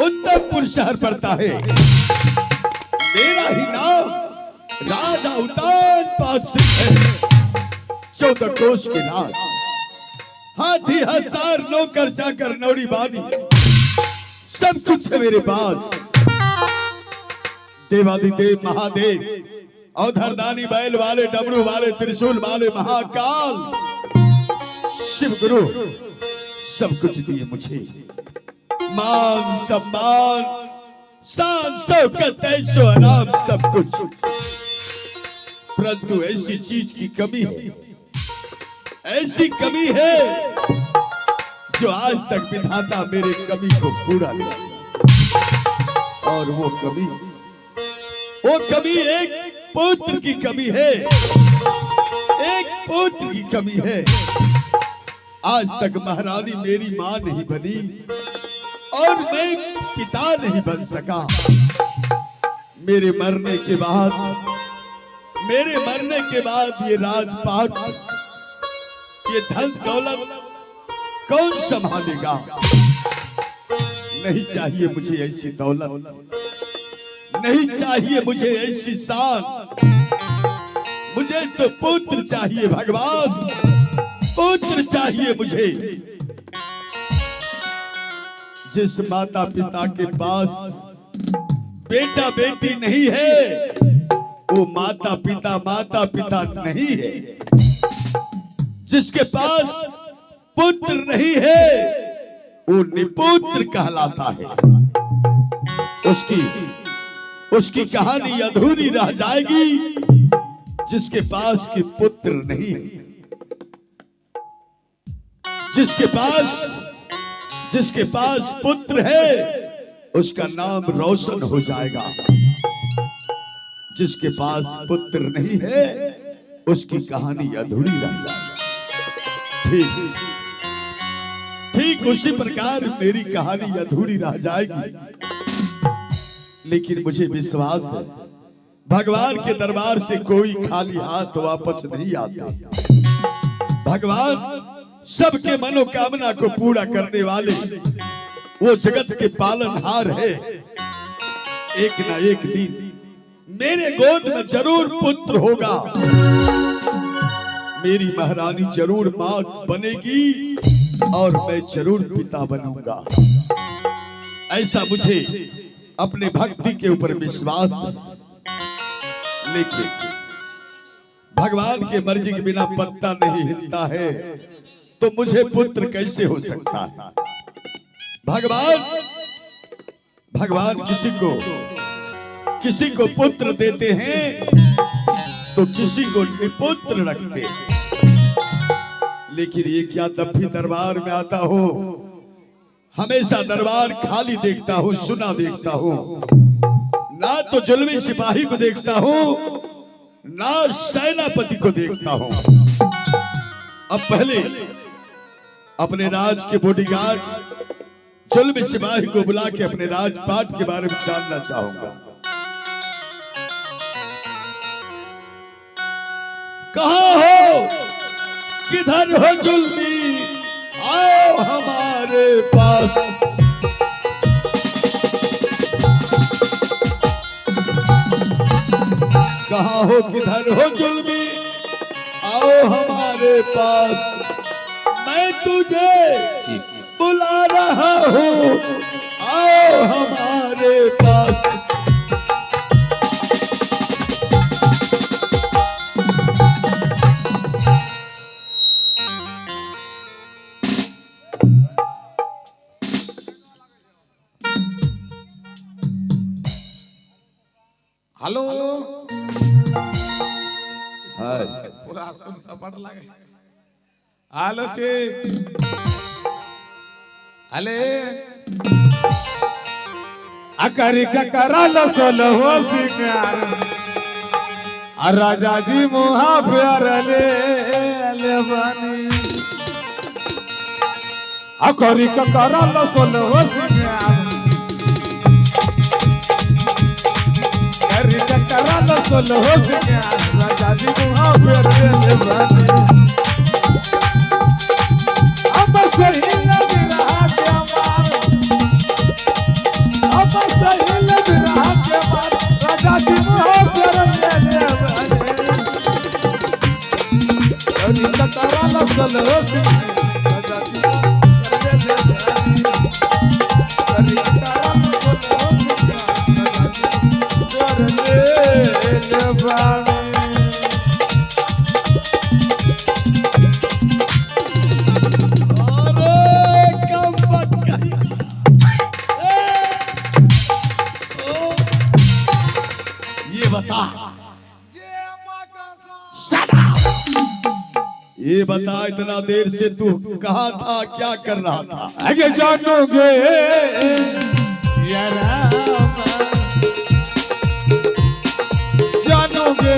उत्तमपुर शहर पड़ता है। मेरा ही नाम राजा उतान पास सिंह है। 14 कोष के नाम, हाथी हजार नौकर जाकर नौड़ी बानी, सब कुछ है मेरे पास। देवादिदेव महादेव, औधरदानी, बैल वाले, डमरू वाले, त्रिशूल वाले, महाकाल, शिव गुरु सब कुछ दिए मुझे। मान सम्मान, शान शौकत, ऐशो आराम सब कुछ, परंतु ऐसी चीज की कमी है, ऐसी कमी है जो आज तक विधाता मेरे कमी को पूरा नहीं किया। और वो कमी एक पुत्र की कमी है, एक पुत्र की कमी है। आज तक महारानी मेरी मां नहीं बनी और मैं पिता नहीं बन सका। मेरे मरने के बाद ये राजपाट, ये धन दौलत कौन संभालेगा? नहीं चाहिए मुझे ऐसी दौलत, नहीं चाहिए मुझे ऐसी शान, मुझे तो पुत्र चाहिए भगवान, पुत्र चाहिए मुझे। जिस माता पिता के पास बेटा बेटी नहीं है, वो माता पिता नहीं है। जिसके पास पुत्र नहीं है, वो निपुत्र कहलाता है। उसकी कहानी अधूरी रह जाएगी जिसके पास की पुत्र नहीं है। जिसके पास पुत्र है, उसका नाम रोशन हो जाएगा। जिसके पास पुत्र नहीं है, उसकी कहानी अधूरी रह जाएगी। ठीक उसी प्रकार मेरी कहानी अधूरी रह जाएगी। लेकिन मुझे विश्वास है भगवान के दरबार से कोई खाली हाथ वापस नहीं आता। भगवान सबके मनोकामना को पूरा करने वाले, वो जगत के पालनहार है। एक ना एक दिन मेरे गोद में जरूर पुत्र होगा, मेरी महारानी जरूर मां बनेगी और मैं जरूर पिता बनूंगा। ऐसा मुझे अपने भक्ति के ऊपर विश्वास है। लेकिन भगवान के मर्जी के बिना पत्ता नहीं हिलता है, तो मुझे पुत्र कैसे हो सकता है? भगवान किसी को पुत्र देते हैं तो किसी को निपुत्र रखते हैं। लेकिन ये क्या तब भी दरबार में आता हो, हमेशा दरबार खाली देखता हूं, सुना देखता हूं। ना तो जुल्मी सिपाही को देखता हूं, ना सेनापति को देखता हूं। अब पहले अपने राज के बॉडीगार्ड जुल्मी सिपाही को बुला के अपने राजपाट के बारे में जानना चाहूंगा। कहां हो, किधर हो जुल्मी, आओ हमारे पास। कहां हो, किधर हो जुल्मी, आओ हमारे पास। मैं तुझे बुला रहा हूं, आओ हमारे पास। हेलो, पूरा सुन सपट लगे। हेलो से अले अकरी का कराल सोलो हो सिंगार, राजा जी मुहा प्यार ले बनी। अकरी का कराल सोलो हो सिंगार, कराल सोलो हो सिंगार, राजा जी मुहा प्यार ले बनी। अब सही लग रहा क्या मार, अब सहेल बिरहा के बाद राजा जी मुहाफिर ले ले अरे कतारा लसल रोस राजा जी मुहाफिर ले ले अरे कतारा लसल रोस राजा जी मुहाफिर ले ले ये बता इतना देर से तू कहाँ था, क्या कर रहा था? आगे जानोगे या राम जानोगे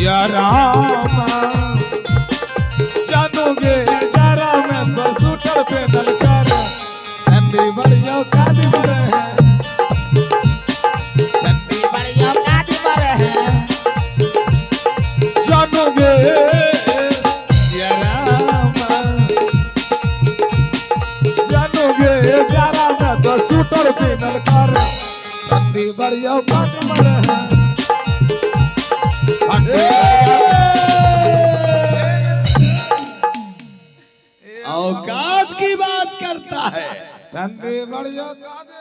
या राम जानोगे जरा मैं तो सूटर पे दलकर ठंडी बढ़िया कादी बरे है ठंडी बढ़िया कादी बरे है जानोगे या राम जानोगे जरा मैं तो सूटर पे दलकर ठंडी बढ़िया कादी बरे है औकात की बात करता है। ठंडी बढ़िया कादे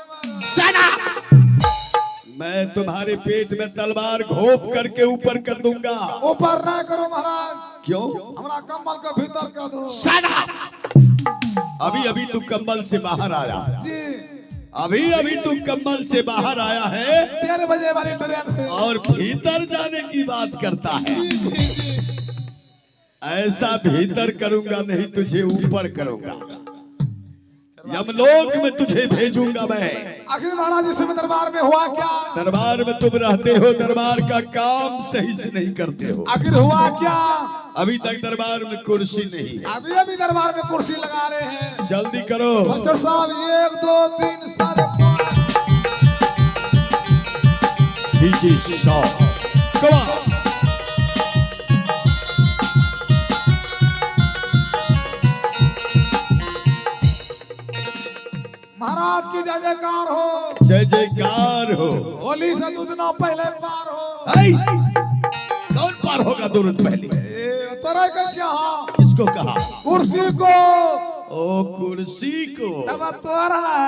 मैं तुम्हारे पेट में तलवार घोंप करके ऊपर कर दूंगा। ऊपर ना करो महाराज। क्यों? हमारा कम्बल के भीतर कर दो। अभी अभी तू कंबल से बाहर आया जी अभी अभी तू कंबल से बाहर आया है 13 बजे वाली ट्रेन से और भीतर जाने की बात करता है। ऐसा भीतर करूंगा नहीं, तुझे ऊपर करूंगा, यमलोक में तुझे भेजूंगा मैं। आखिर महाराज इस समय दरबार में हुआ क्या? दरबार में तुम रहते हो, दरबार का काम सही से नहीं करते हो। आखिर हुआ क्या? अभी तक दरबार में कुर्सी नहीं है। अभी अभी दरबार में कुर्सी लगा रहे हैं। जल्दी करो। बच्चों साहब 1 2 3 4 डीजे शॉट कम ऑन। महाराज की जय जयकार हो। जय जयकार हो। होली से 2 दिन पहले पार हो। कौन पार होगा 2 दिन पहले? तरह कैसे हाँ किसको कहा? कुर्सी को। ओ कुर्सी को। तब तोरा है।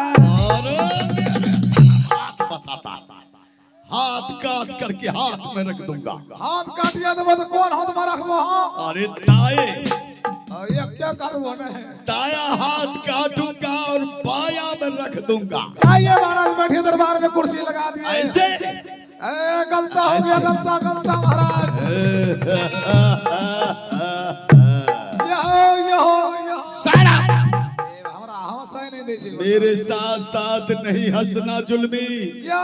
हाथ काट करके हाथ में रख दूंगा। हाथ काटिया तो कौन हाथ में रखबो? हाँ अरे ताए ये क्या करबो नहीं? ताया हाथ काटूंगा और बाया में रख दूंगा। चाहिए महाराज बैठे दरबार में कुर्सी लगा दिए। ऐसे गलता हो गया, गलता गलता महाराज। हमरा हंसा नहीं दे छी। मेरे साथ साथ नहीं हंसना जुल्मी। या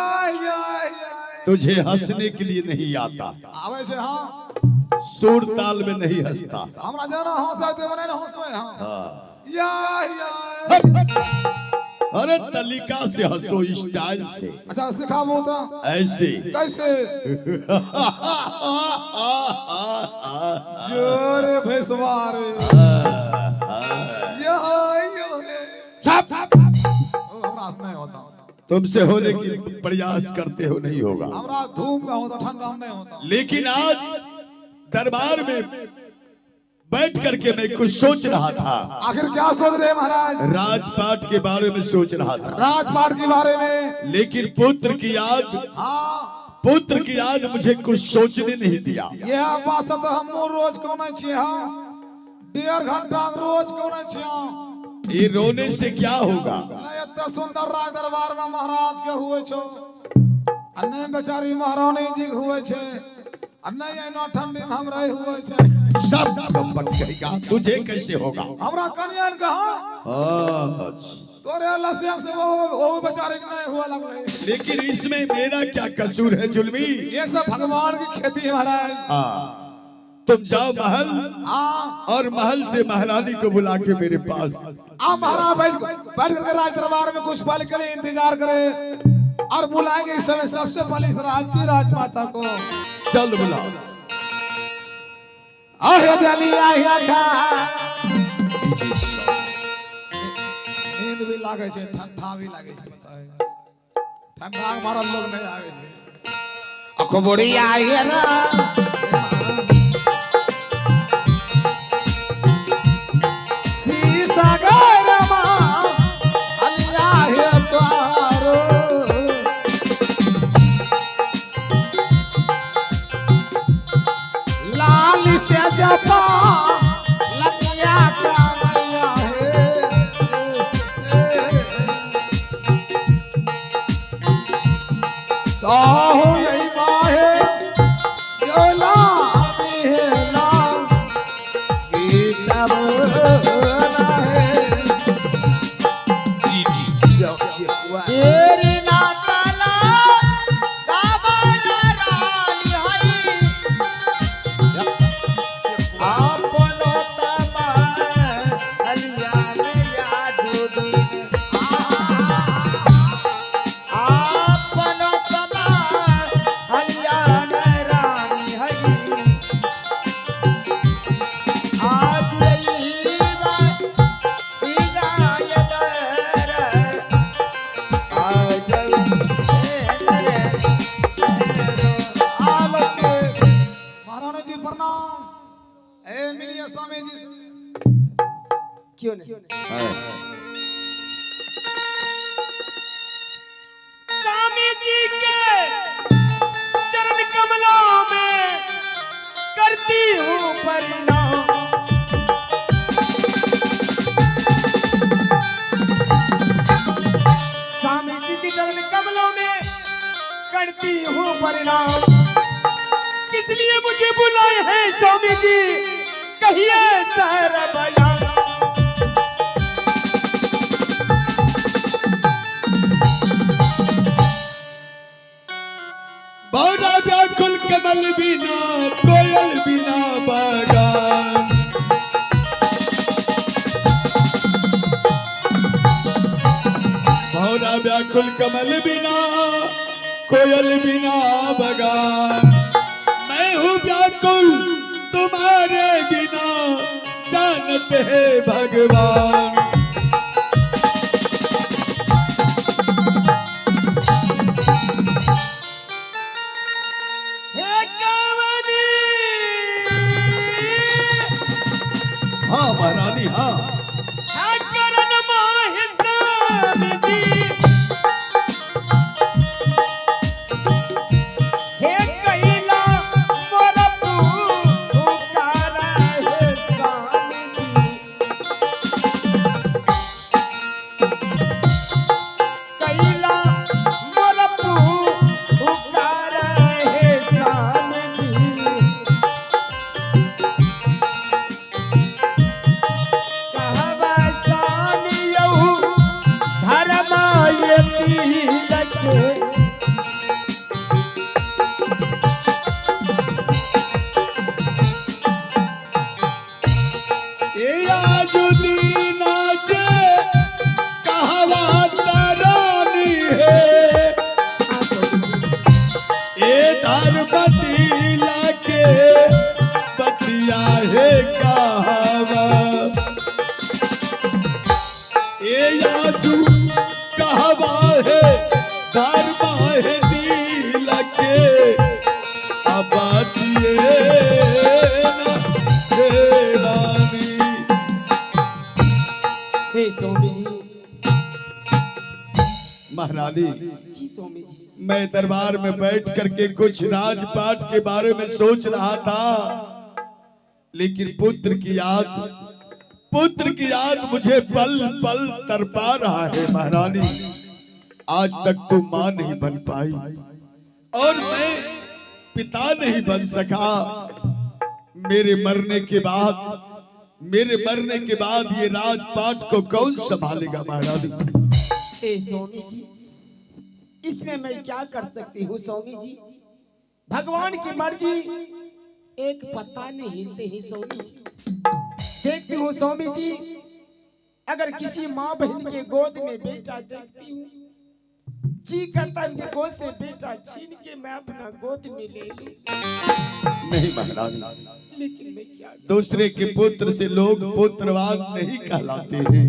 तुझे हंसने के लिए नहीं आता। आवे से हाँ सुर ताल में नहीं हंसता। हमरा जाना हंसा दे बने हंसवे हाँ। या अरे तरीका से हंसो, स्टाइल से। अच्छा सिखाबो तो ऐसे कैसे? जोरे भैसवारे हमरा नहीं होता। तुमसे होने की प्रयास करते हो, नहीं होगा। हमरा धूप में होता, ठंडा में नहीं होता। लेकिन आज दरबार में बैठ करके मैं कुछ सोच रहा था। आखिर क्या सोच रहे महाराज? राजपाट के बारे में सोच रहा था। राजपाट के बारे में? लेकिन पुत्र की याद, हाँ पुत्र की याद मुझे कुछ सोचने नहीं दिया। यह बात तो हम रोज कौन छिए। हाँ 1.5 घंटा रोज कौन छिए। ये रोने से क्या होगा? नहीं इतना सुंदर राज दरबार में महाराज के हुए छो, अन्य बेचारी महारानी जी हुए छे, अन्य एना ठंडी में हम रहे हुए छे। सब बक कहेगा, तुझे कैसे होगा? हमरा कन्यान कहा तोरे लसिया से वो बेचारे के नहीं हुआ लग रही। लेकिन इसमें मेरा क्या कसूर है जुल्मी? ये सब भगवान की खेती है महाराज। हाँ तुम जाओ महल, हाँ और महल से महारानी को बुला के मेरे पास। आप महाराज बैठ करके राज दरबार में कुछ पल के लिए इंतजार करे और बुलाएंगे इस समय सबसे पहले इस राज की राजमाता को। चल बुलाओ। आहे दलिया या खा नींद भी लागे छे ठंडा भी लागे छे बताए ठंडा मारल लोग नहीं आवे छे अखो बड़ी आए ना सी सागर मां अलिया है तारो लाल से जपा लगिया का मैया हो यही बाहे जोला बिहला की तब है जी तेरी ना तला काबना रानी हई आपनो तमा अलिया में याद दिन आपनो तमा अलिया में रानी हई आज यही बात हिदायत आज आलोचे महाराणा जी प्रणाम ए मिलिए स्वामी जी से क्यों नहीं स्वामी जी के चरण कमलों में करती हूँ प्रणाम। स्वामी जी के चरण कमलों में करती हूँ प्रणाम। किस लिए मुझे बुलाए हैं स्वामी जी, कहिए सारा बयान। भौरा व्याकुल कमल बिना कोयल बिना बागान भौरा व्याकुल कमल बिना कोयल बिना बगान मैं हूँ व्याकुल तुम्हारे बिना जानते हैं भगवान। हे कवनी हाँ महारानी हाँ हे करण माहितान जी, हे कैला मोर पुकारा है स्वामी जी, कैला मोर पुकारा है स्वामी जी, कहवा सानियहु धर्मायती लगे, ये आजुदीन आज कहवा तरानी है ये धर्मती लाके बतिया है कहवा ये आजू कहवा है धर्मा है दिल के आबादिए ना देवानी। हे स्वामी जी, महारानी जी स्वामी जी, मैं दरबार में बैठ करके कुछ राजपाट के बारे में सोच रहा था, लेकिन पुत्र की याद मुझे पल पल तरपा रहा है। महारानी आज तक तो मां नहीं बन पाई और मैं पिता नहीं बन सका। मेरे मरने के बाद ये राजपाट को कौन संभालेगा महारानी? हे स्वामी जी, इसमें मैं क्या कर सकती हूँ स्वामी जी, भगवान की मर्जी, एक पत्ता नहीं हिलते ही स्वामी जी। देखती हूँ स्वामी जी, अगर किसी माँ बहन के गोद में बेटा देखती हूँ, जी करता है उनके गोद से बेटा छीन के मैं अपना गोद में ले लूं। नहीं महारानी, लेकिन मैं क्या करूं? दूसरे के पुत्र से लोग पुत्रवान नहीं कहलाते हैं।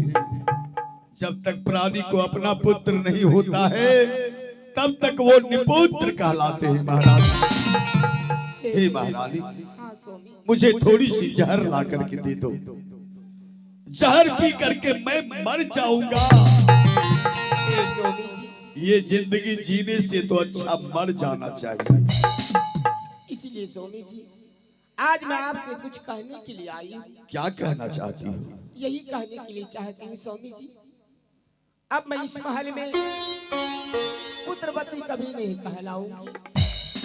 जब तक प्राणी को अपना पुत्र नहीं होता है तब तक वो निपुत्र कहलाते हैं महाराज। हे महारानी, हाँ स्वामी जी। मुझे थोड़ी सी जहर ला करके दे दो, जहर पी करके मैं मर जाऊंगा। हे स्वामी जी, ये जिंदगी जीने से तो अच्छा मर जाना चाहिए। इसलिए स्वामी जी आज मैं आपसे कुछ कहने के लिए आई हूँ। क्या कहना चाहती हो? यही कहने के लिए चाहती हूँ स्वामी जी, अब मैं इस महल में पुत्रवती कभी नहीं कहलाऊंगी।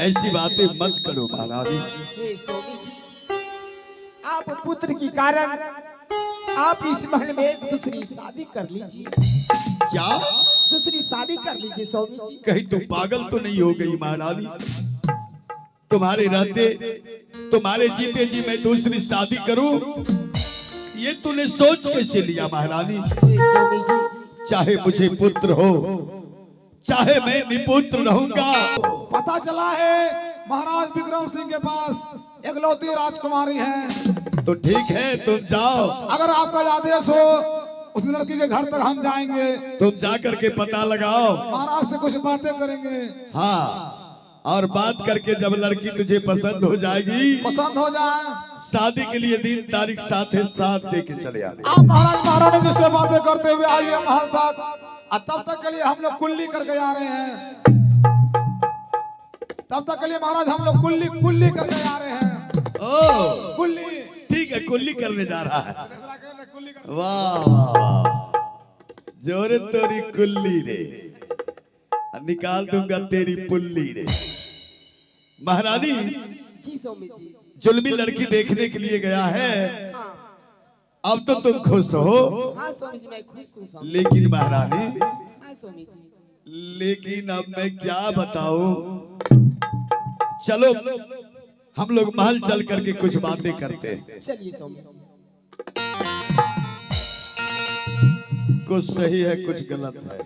ऐसी बातें मत करो महाराज। हे स्वामी जी, आप पुत्र के कारण आप इस महल में एक दूसरी शादी कर लीजिए। क्या? दूसरी शादी कर लीजिए स्वामी जी। कहीं तुम पागल तो नहीं हो गई महारानी? तुम्हारे रहते, तुम्हारे जीते जी मैं दूसरी शादी करूं, ये तूने सोच कैसे लिया महारानी? हे स्वामी जी, चाहे मुझे पुत्र हो, चाहे मैं निपुत्र रहूंगा। पता चला है महाराज विक्रम सिंह के पास एकलौती राजकुमारी है। तो ठीक है, तुम जाओ। अगर आपका आदेश हो उस लड़की के घर तक हम जाएंगे। तुम जा करके पता लगाओ। महाराज से कुछ बातें करेंगे। हाँ, और बात करके जब लड़की तुझे पसंद हो जाएगी, पसंद हो जाए, शादी के लिए दिन तारीख साथ दे के चले आने। आप महाराज महारानी जी से बातें करते हुए आइए महल तक, और तब तक के लिए हम लोग कुल्ली करके आ रहे हैं। तब तक के लिए महाराज हम लोग कुल्ली करके आ रहे हैं। ओ कुल्ली, ठीक है, कुल्ली करने जा रहा है। कुल्ली कर। वाह वाह, जोरे तोरी कुल्ली रे, निकाल दूंगा तेरी पुल्ली रे। महारानी, जी स्वामी जी। जुल्मी लड़की देखने के लिए गया है। हाँ अब तो तुम खुश हो। हाँ स्वामी जी, मैं खुश हूँ स्वामी। लेकिन महारानी, हाँ स्वामी जी। लेकिन अब मैं क्या बताऊं? चलो हम लोग महल चल करके कुछ बातें करते हैं। चलिए स्वामी जी। कुछ सही है, कुछ गलत है।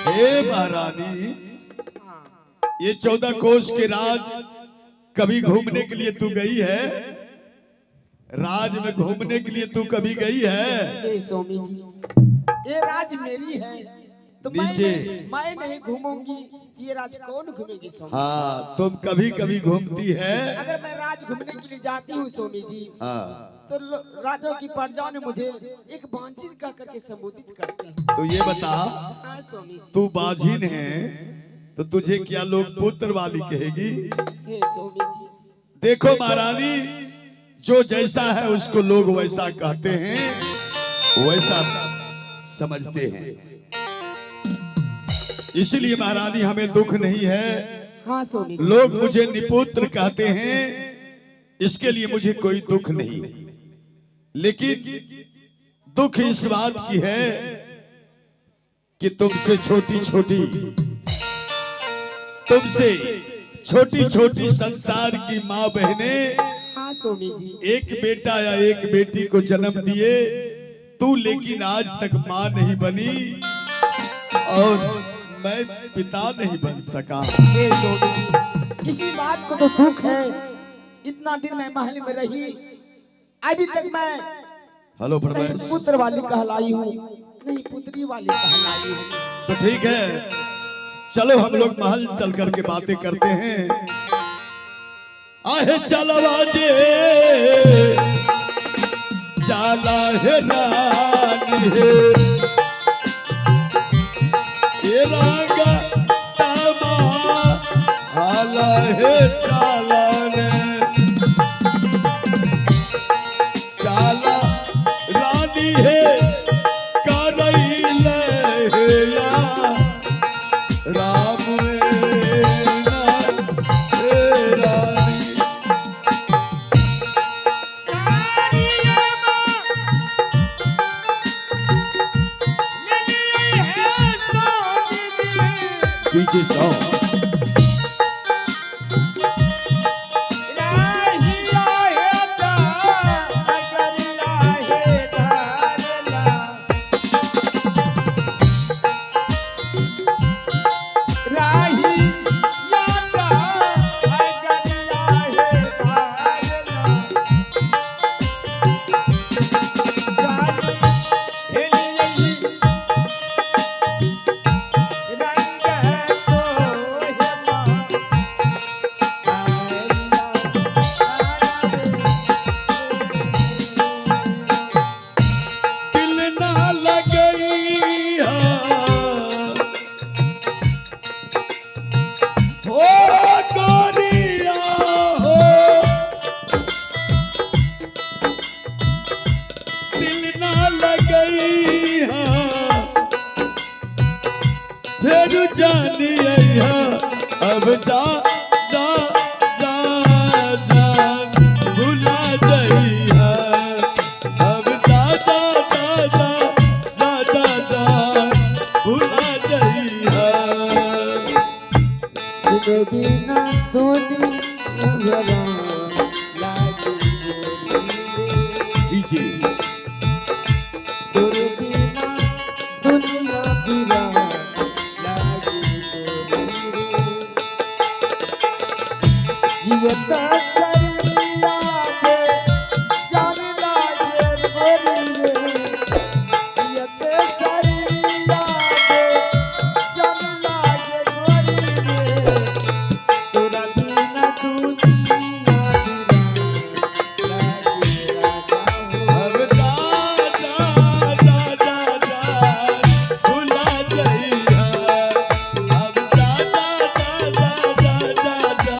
हे महारानी, हाँ ये 14 कोस के राज कभी घूमने के लिए तू गई है? राज में घूमने के लिए तू कभी गई है? हे स्वामी जी, ये राज मेरी है तो नीचे। मैं नहीं घूमूंगी, ये राज कौन घूमेगी स्वामी? हाँ, तुम कभी कभी घूमती है। अगर मैं राज घूमने के लिए जाती हूँ स्वामी जी, हाँ, तो राजों की प्रजाओं ने मुझे एक बांझिन कह करके संबोधित करते हैं। तो ये बता, हाँ स्वामी जी। तू बाझिन है तो तुझे क्या लोग पुत्र वाली कहेगी? हे स्वामी जी। देखो महारानी, जो जैसा है उसको लोग वैसा कहते हैं, वैसा समझते हैं। इसलिए महारानी हमें दुख नहीं है। हाँ स्वामी जी। लोग मुझे निपुत्र कहते हैं, इसके लिए मुझे कोई दुख नहीं। लेकिन दुख इस बात की है कि तुमसे छोटी छोटी संसार की माँ बहनें हाँ स्वामी जी। एक बेटा या एक बेटी को जन्म दिए, तू लेकिन आज तक माँ नहीं बनी और मैं पिता नहीं बन सका। हे स्वामी जी, इसी बात को तो दुख है। इतना दिन मैं महल में रही, अभी तक मैं हेलो नहीं प्रवेश। पुत्र वाली कहलाई हूँ, नहीं पुत्री वाली कहलाई हूँ। तो ठीक है, चलो हम लोग महल चल करके बातें करते हैं। आहे चलवा जे चला है रानी है, ये रंगा तमा हाला है चला रे, चला रानी है करैले है या राम रे रानी। DJ song. फिर जानी अब जा